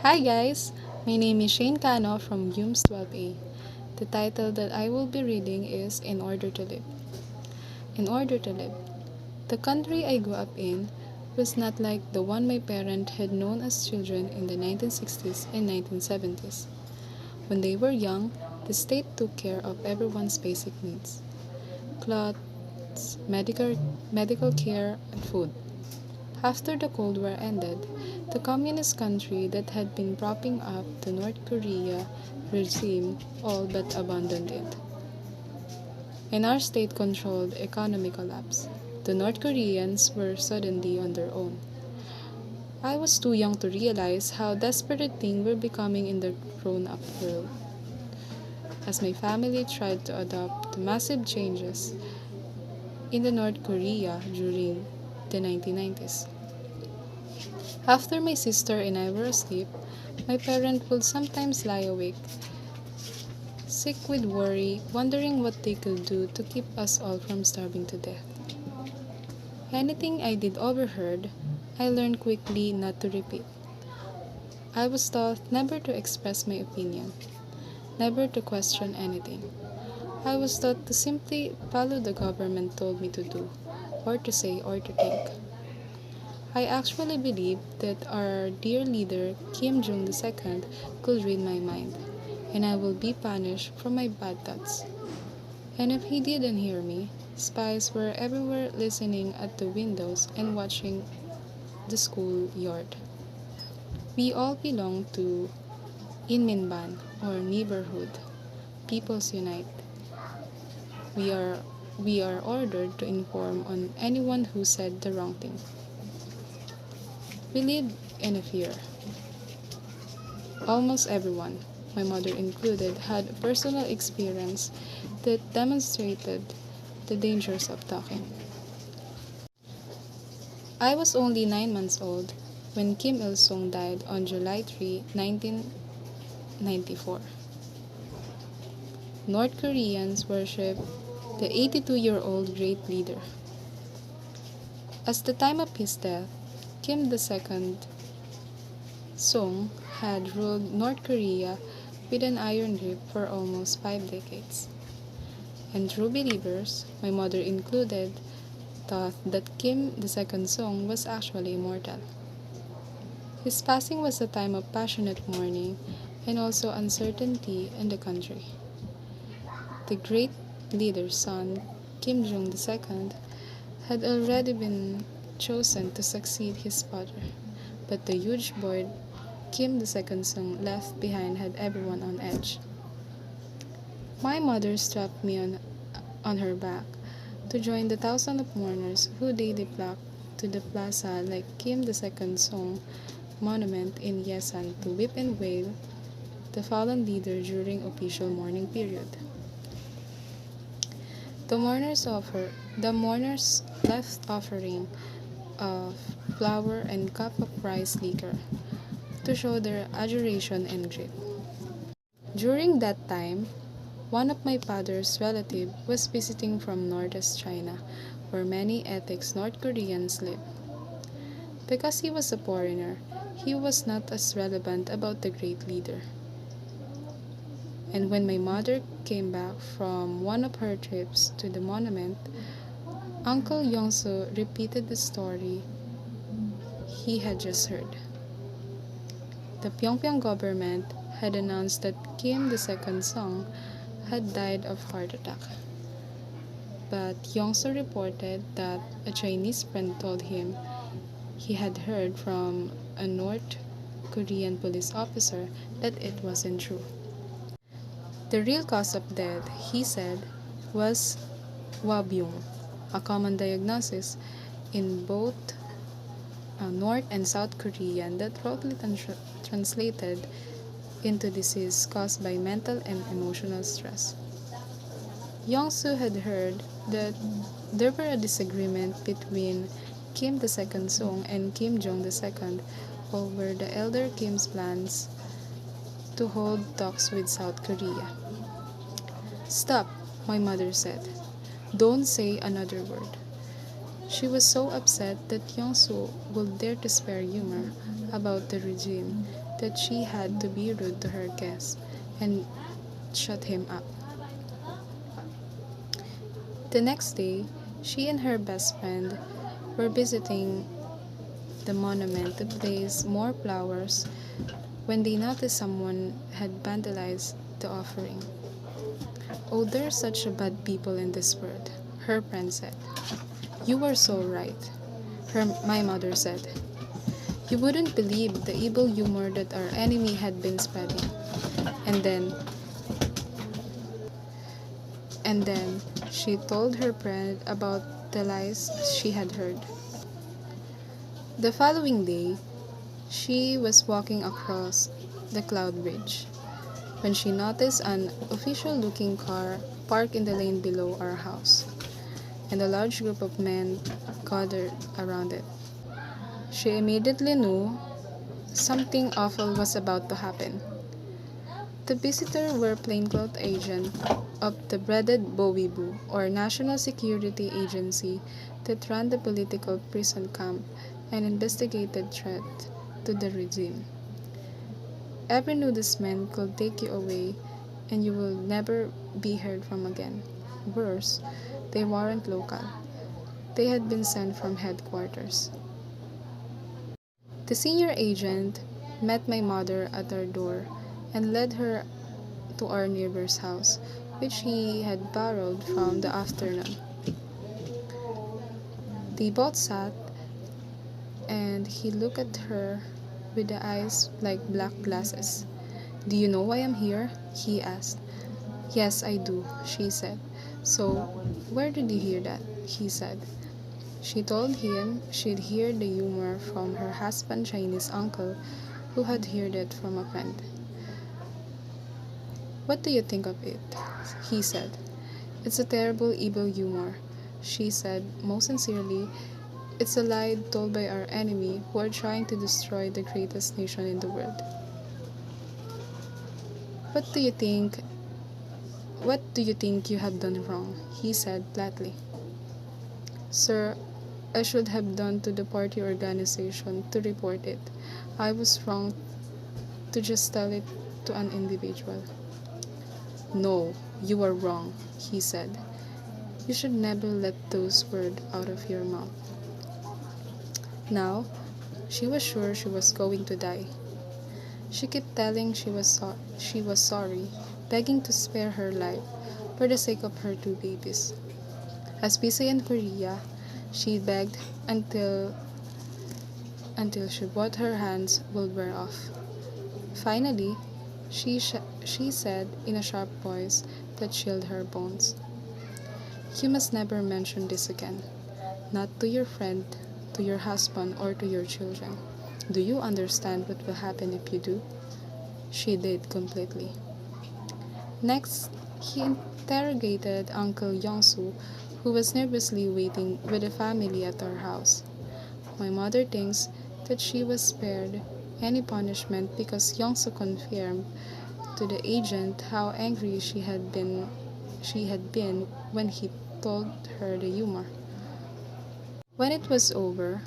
Hi guys, my name is Shane Cano from UMS 12A. The title that I will be reading is In Order to Live. In order to live. The country I grew up in was not like the one my parents had known as children in the 1960s and 1970s. When they were young, the state took care of everyone's basic needs: clothes, medical care, and food. After the Cold War ended, the communist country that had been propping up the North Korea regime all but abandoned it. And our state controlled economy collapsed. The North Koreans were suddenly on their own. I was too young to realize how desperate things were becoming in the grown up world. As my family tried to adopt the massive changes in the North Korea during the 1990s. After my sister and I were asleep, my parents would sometimes lie awake, sick with worry, wondering what they could do to keep us all from starving to death. Anything I did overheard, I learned quickly not to repeat. I was taught never to express my opinion, never to question anything. I was taught to simply follow the government told me to do, or to say, or to think. I actually believed that our dear leader, Kim Jong II, could read my mind, and I will be punished for my bad thoughts. And if he didn't hear me, spies were everywhere listening at the windows and watching the schoolyard. We all belong to Inminban, or neighborhood. Peoples unite. We are we are ordered to inform on anyone who said the wrong thing. We live in a fear. Almost everyone, my mother included, had a personal experience that demonstrated the dangers of talking. I was only 9 months old when Kim Il sung died on July 3, 1994. North Koreans worship the 82-year-old great leader. At the time of his death, Kim II Sung had ruled North Korea with an iron grip for almost 5 decades. And true believers, my mother included, thought that Kim II Sung was actually immortal. His passing was a time of passionate mourning and also uncertainty in the country. The great leader's son, Kim Jong II, had already been chosen to succeed his father, but the huge boy Kim II Sung left behind had everyone on edge. My mother strapped me on her back to join the thousands of mourners who daily flocked to the plaza like Kim II Sung monument in Yesan to weep and wail the fallen leader during official mourning period. The mourners left offering of flour and cup of rice liquor to show their adoration and grief. During that time, one of my father's relatives was visiting from northeast China, where many ethnic North Koreans live. Because he was a foreigner, he was not as relevant about the great leader. And when my mother came back from one of her trips to the monument, Uncle Yongsu repeated the story he had just heard. The Pyongyang government had announced that Kim II Sung had died of heart attack. But Yongsu reported that a Chinese friend told him he had heard from a North Korean police officer that it wasn't true. The real cause of death, he said, was wabyung, a common diagnosis in both North and South Korean that roughly translated into disease caused by mental and emotional stress. Yong-soo had heard that there were a disagreement between Kim II Sung and Kim Jong II over the elder Kim's plans to hold talks with South Korea. "Stop," my mother said. "Don't say another word." She was so upset that Yong-soo would dare to spare humor about the regime that she had to be rude to her guest and shut him up. The next day, she and her best friend were visiting the monument to place more flowers when they noticed someone had vandalized the offering. Oh, there's such a bad people in this world, her friend said. You were so right, my mother said. You wouldn't believe the evil humor that our enemy had been spreading. And then, and then she told her friend about the lies she had heard. The following day, she was walking across the cloud bridge when she noticed an official looking car parked in the lane below our house, and a large group of men gathered around it. She immediately knew something awful was about to happen. The visitors were plainclothes agents of the dreaded Bowibu, or National Security Agency, that ran the political prison camp and investigated threat to the regime. Every nudist man could take you away and you will never be heard from again. Worse, they weren't local. They had been sent from headquarters. The senior agent met my mother at our door and led her to our neighbor's house, which he had borrowed from the afternoon. They both sat, and he looked at her with the eyes like black glasses. Do you know why I'm here? He asked. Yes, I do, she said. So, where did you hear that? He said. She told him she'd heard the humor from her husband's Chinese uncle, who had heard it from a friend. What do you think of it? He said. It's a terrible, evil humor, she said most sincerely. It's a lie told by our enemy who are trying to destroy the greatest nation in the world. What do you think? What do you think you have done wrong? He said flatly. Sir, I should have done to the party organization to report it. I was wrong to just tell it to an individual. No, you are wrong, he said. You should never let those words out of your mouth. Now, she was sure she was going to die. She kept telling she was sorry, begging to spare her life for the sake of her two babies. As busy in Korea, she begged until she thought her hands would wear off. Finally, she said in a sharp voice that chilled her bones, You must never mention this again, not to your friend, to your husband, or to your children. Do you understand what will happen if you do? She did completely. Next, he interrogated Uncle Yongsu, who was nervously waiting with the family at our house. My mother thinks that she was spared any punishment because Yongsu confirmed to the agent how angry she had been when he told her the humor. When it was over,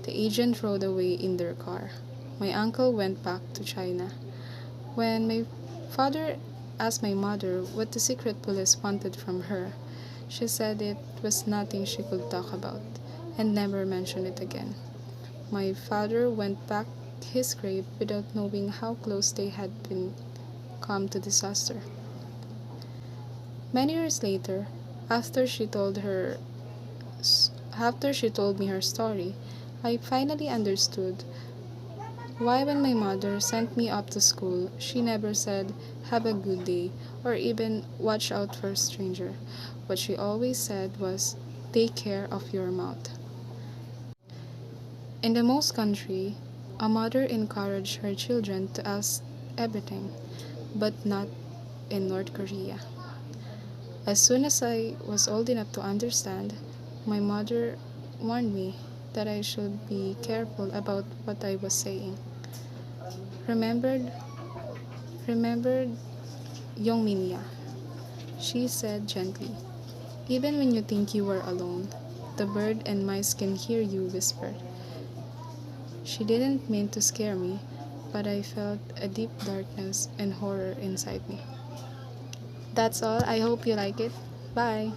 the agent rode away in their car. My uncle went back to China. When my father asked my mother what the secret police wanted from her, she said it was nothing she could talk about and never mentioned it again. My father went back to his grave without knowing how close they had been come to disaster. Many years later, after she told her after she told me her story, I finally understood why when my mother sent me up to school, she never said, have a good day, or even watch out for a stranger. What she always said was, take care of your mouth. In the most country, a mother encouraged her children to ask everything, but not in North Korea. As soon as I was old enough to understand, my mother warned me that I should be careful about what I was saying. Remembered, remembered Yongminya, she said gently. Even when you think you are alone, the bird and mice can hear you whisper. She didn't mean to scare me, but I felt a deep darkness and horror inside me. That's all. I hope you like it. Bye.